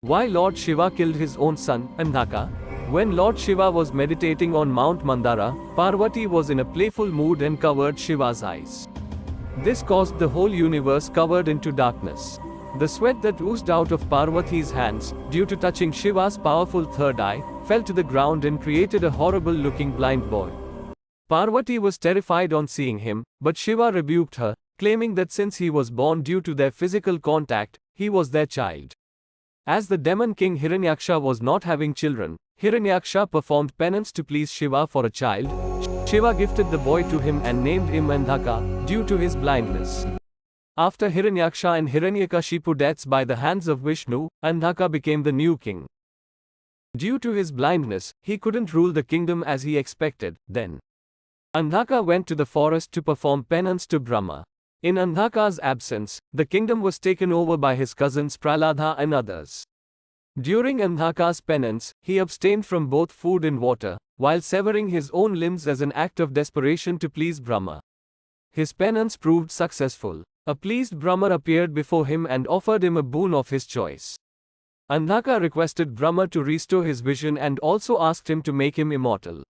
Why Lord Shiva killed his own son, Andhaka? When Lord Shiva was meditating on Mount Mandara, Parvati was in a playful mood and covered Shiva's eyes. This caused the whole universe covered into darkness. The sweat that oozed out of Parvati's hands, due to touching Shiva's powerful third eye, fell to the ground and created a horrible-looking blind boy. Parvati was terrified on seeing him, but Shiva rebuked her, claiming that since he was born due to their physical contact, he was their child. As the demon king Hiranyaksha was not having children, Hiranyaksha performed penance to please Shiva for a child. Shiva gifted the boy to him and named him Andhaka, due to his blindness. After Hiranyaksha and Hiranyakashipu deaths by the hands of Vishnu, Andhaka became the new king. Due to his blindness, he couldn't rule the kingdom as he expected. Then Andhaka went to the forest to perform penance to Brahma. In Andhaka's absence, the kingdom was taken over by his cousins Prahlada and others. During Andhaka's penance, he abstained from both food and water, while severing his own limbs as an act of desperation to please Brahma. His penance proved successful. A pleased Brahma appeared before him and offered him a boon of his choice. Andhaka requested Brahma to restore his vision and also asked him to make him immortal.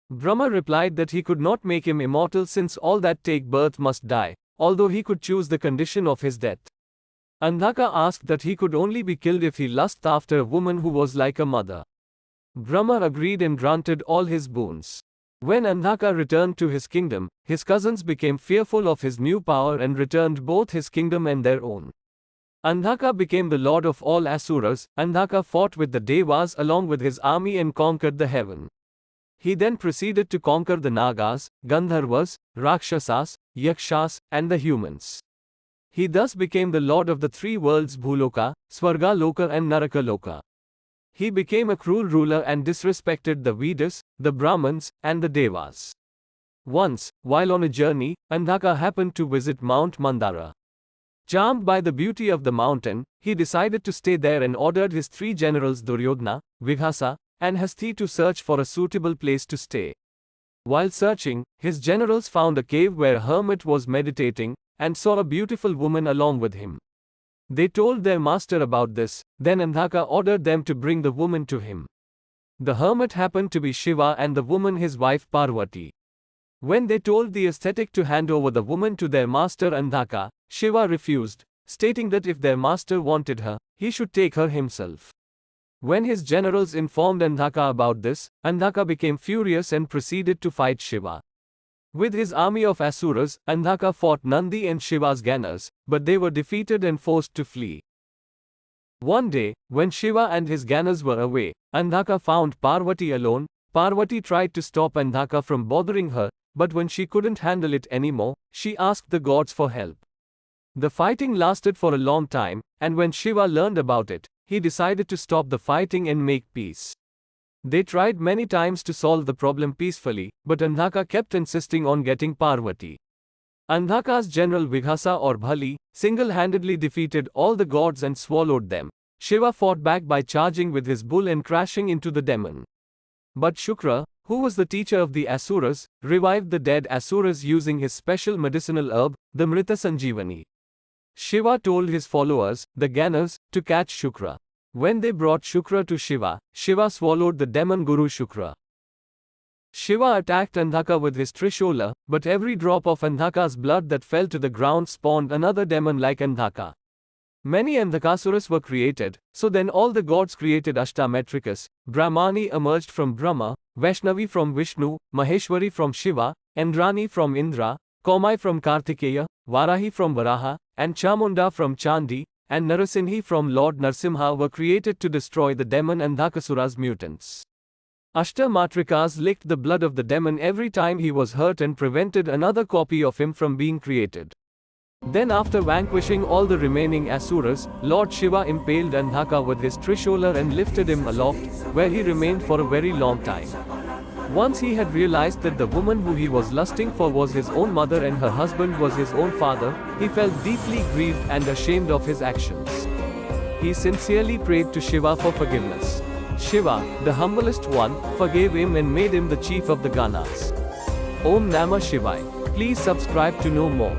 Brahma replied that he could not make him immortal since all that take birth must die, although he could choose the condition of his death. Andhaka asked that he could only be killed if he lusted after a woman who was like a mother. Brahma agreed and granted all his boons. When Andhaka returned to his kingdom, his cousins became fearful of his new power and returned both his kingdom and their own. Andhaka became the lord of all Asuras. Andhaka fought with the Devas along with his army and conquered the heaven. He then proceeded to conquer the Nagas, Gandharvas, Rakshasas, Yakshas, and the humans. He thus became the lord of the three worlds Bhuloka, Swargaloka and Narakaloka. He became a cruel ruler and disrespected the Vedas, the Brahmins, and the Devas. Once, while on a journey, Andhaka happened to visit Mount Mandara. Charmed by the beauty of the mountain, he decided to stay there and ordered his three generals Duryodhana, Vibhasa, and Hasti to search for a suitable place to stay. While searching, his generals found a cave where a hermit was meditating, and saw a beautiful woman along with him. They told their master about this, then Andhaka ordered them to bring the woman to him. The hermit happened to be Shiva and the woman his wife Parvati. When they told the ascetic to hand over the woman to their master Andhaka, Shiva refused, stating that if their master wanted her, he should take her himself. When his generals informed Andhaka about this, Andhaka became furious and proceeded to fight Shiva. With his army of Asuras, Andhaka fought Nandi and Shiva's Ganas, but they were defeated and forced to flee. One day, when Shiva and his Ganas were away, Andhaka found Parvati alone. Parvati tried to stop Andhaka from bothering her, but when she couldn't handle it anymore, she asked the gods for help. The fighting lasted for a long time, and when Shiva learned about it, he decided to stop the fighting and make peace. They tried many times to solve the problem peacefully, but Andhaka kept insisting on getting Parvati. Andhaka's general Vibhasa or Bhali single-handedly defeated all the gods and swallowed them. Shiva fought back by charging with his bull and crashing into the demon. But Shukra, who was the teacher of the Asuras, revived the dead Asuras using his special medicinal herb, the Mrita Sanjeevani. Shiva told his followers, the Ganas, to catch Shukra. When they brought Shukra to Shiva, Shiva swallowed the demon Guru Shukra. Shiva attacked Andhaka with his Trishola, but every drop of Andhaka's blood that fell to the ground spawned another demon like Andhaka. Many Andhakasuras were created, so then all the gods created Ashtametrikas. Brahmani emerged from Brahma, Vaishnavi from Vishnu, Maheshwari from Shiva, Indrani from Indra, Kaumai from Kartikeya, Varahi from Varaha, and Chamunda from Chandi, and Narasimhi from Lord Narsimha were created to destroy the demon Andhakasura's mutants. Ashtamatrikas licked the blood of the demon every time he was hurt and prevented another copy of him from being created. Then after vanquishing all the remaining Asuras, Lord Shiva impaled Andhaka with his Trishola and lifted him aloft, where he remained for a very long time. Once he had realized that the woman who he was lusting for was his own mother and her husband was his own father, he felt deeply grieved and ashamed of his actions. He sincerely prayed to Shiva for forgiveness. Shiva, the humblest one, forgave him and made him the chief of the Ganas. Om Namah Shivaya. Please subscribe to know more.